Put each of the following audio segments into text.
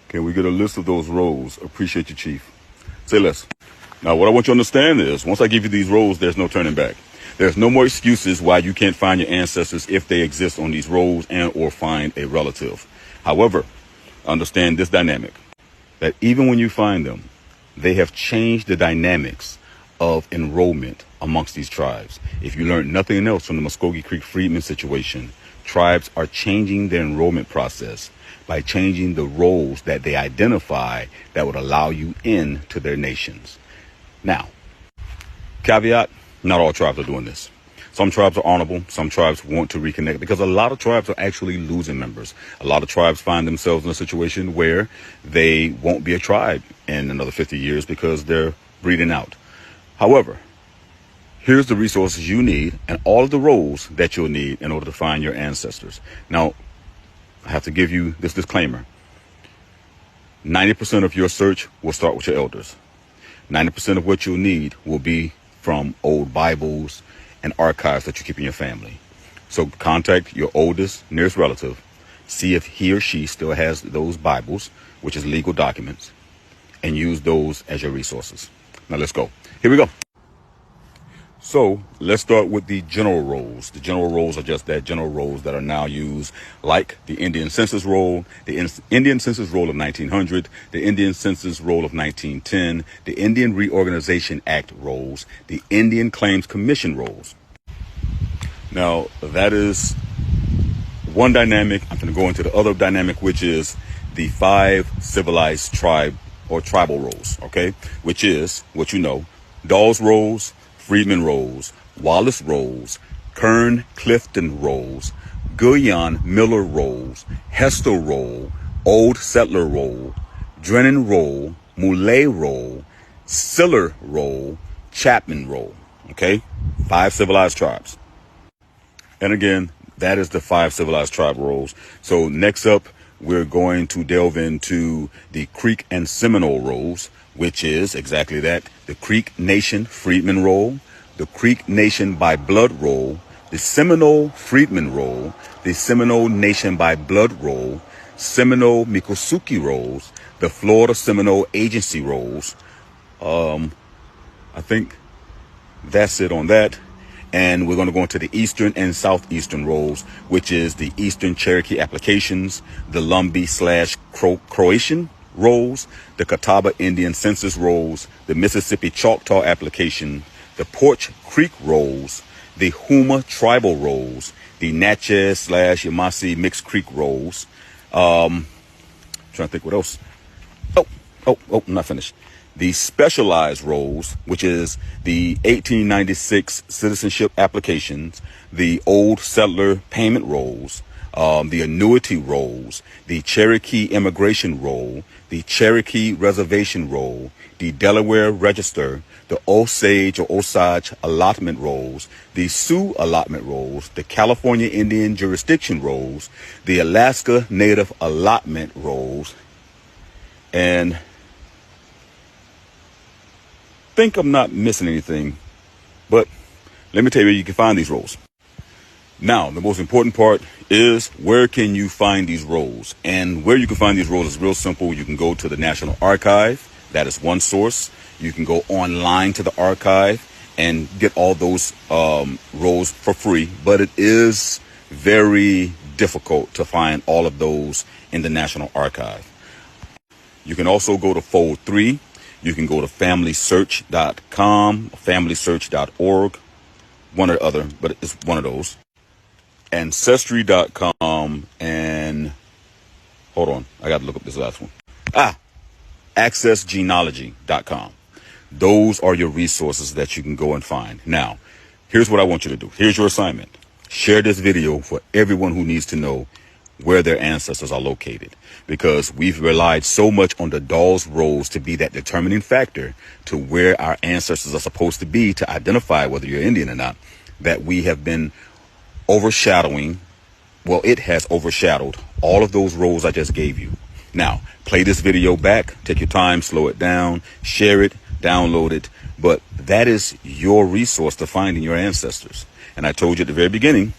Can we get a list of those roles? Appreciate you, Chief. Say less. Now, what I want you to understand is, once I give you these roles, there's no turning back. There's no more excuses why you can't find your ancestors if they exist on these roles and or find a relative. However, understand this dynamic, that even when you find them, they have changed the dynamics of enrollment amongst these tribes. If you learned nothing else from the Muskogee Creek Freedmen situation, tribes are changing their enrollment process by changing the roles that they identify that would allow you in to their nations. Now, caveat, not all tribes are doing this. Some tribes are honorable. Some tribes want to reconnect because a lot of tribes are actually losing members. A lot of tribes find themselves in a situation where they won't be a tribe in another 50 years because they're breeding out. However, here's the resources you need and all of the roles that you'll need in order to find your ancestors. Now, I have to give you this disclaimer. 90% of your search will start with your elders. 90% of what you'll need will be from old Bibles and archives that you keep in your family. So contact your oldest, nearest relative, see if he or she still has those Bibles, which is legal documents, and use those as your resources. Now let's go. Here we go. So let's start with the general roles. The general roles are just that, general roles that are now used, like the Indian Census Roll, the Indian Census Roll of 1900, the Indian Census Roll of 1910, the Indian Reorganization Act rolls, the Indian Claims Commission rolls. Now, that is one dynamic. I'm going to go into the other dynamic, which is the 5 civilized tribe or tribal rolls, okay? Which is what you know, Dawes rolls, Freedman rolls, Wallace rolls, Kern Clifton rolls, Guyon Miller rolls, Hester roll, Old Settler roll, Drennan roll, Moulet roll, Siller roll, Chapman roll. Okay, 5 civilized tribes. And again, that is the 5 civilized tribe rolls. So next up, we're going to delve into the Creek and Seminole rolls, which is exactly that. The Creek Nation Freedman roll, the Creek Nation by Blood roll, the Seminole Freedman roll, the Seminole Nation by Blood roll, Seminole Miccosukee rolls, the Florida Seminole Agency rolls. I think that's it on that. And we're going to go into the Eastern and Southeastern rolls, which is the Eastern Cherokee applications, the Lumbee/Croatian rolls, the Catawba Indian Census rolls, the Mississippi Choctaw application, the Porch Creek rolls, the Houma tribal rolls, the Natchez/Yamasee Mixed Creek rolls. Trying to think what else. I'm not finished. The specialized rolls, which is the 1896 citizenship applications, the Old Settler payment rolls, the annuity rolls, the Cherokee immigration roll, the Cherokee reservation roll, the Delaware Register, the Osage or Osage allotment rolls, the Sioux allotment rolls, the California Indian jurisdiction rolls, the Alaska Native allotment rolls, and I think I'm not missing anything, but let me tell you where you can find these rolls. Now, the most important part is where can you find these rolls? And where you can find these rolls is real simple. You can go to the National Archive. That is one source. You can go online to the archive and get all those rolls for free. But it is very difficult to find all of those in the National Archive. You can also go to Fold 3. You can go to FamilySearch.com, FamilySearch.org, one or the other, but it's one of those. Ancestry.com, and hold on, I got to look up this last one. AccessGenealogy.com. Those are your resources that you can go and find. Now, here's what I want you to do. Here's your assignment. Share this video for everyone who needs to know where their ancestors are located, because we've relied so much on the Dawes rolls to be that determining factor to where our ancestors are supposed to be to identify whether you're Indian or not, that we have been overshadowing. Well, it has overshadowed all of those rolls I just gave you. Now, play this video back, take your time, slow it down, share it, download it. But that is your resource to finding your ancestors. And I told you at the very beginning,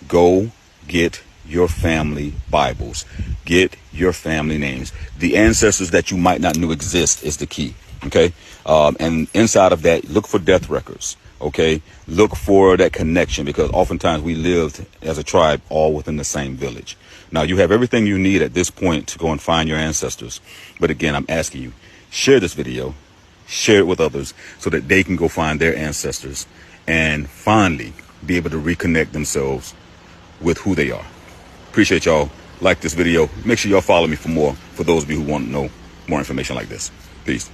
go get your family Bibles. Get your family names. The ancestors that you might not know exist is the key. Okay. And inside of that, look for death records. Okay. Look for that connection, because oftentimes we lived as a tribe all within the same village. Now you have everything you need at this point to go and find your ancestors. But again, I'm asking you, share this video, share it with others so that they can go find their ancestors and finally be able to reconnect themselves with who they are. Appreciate y'all. Like this video. Make sure y'all follow me for more, for those of you who want to know more information like this. Peace.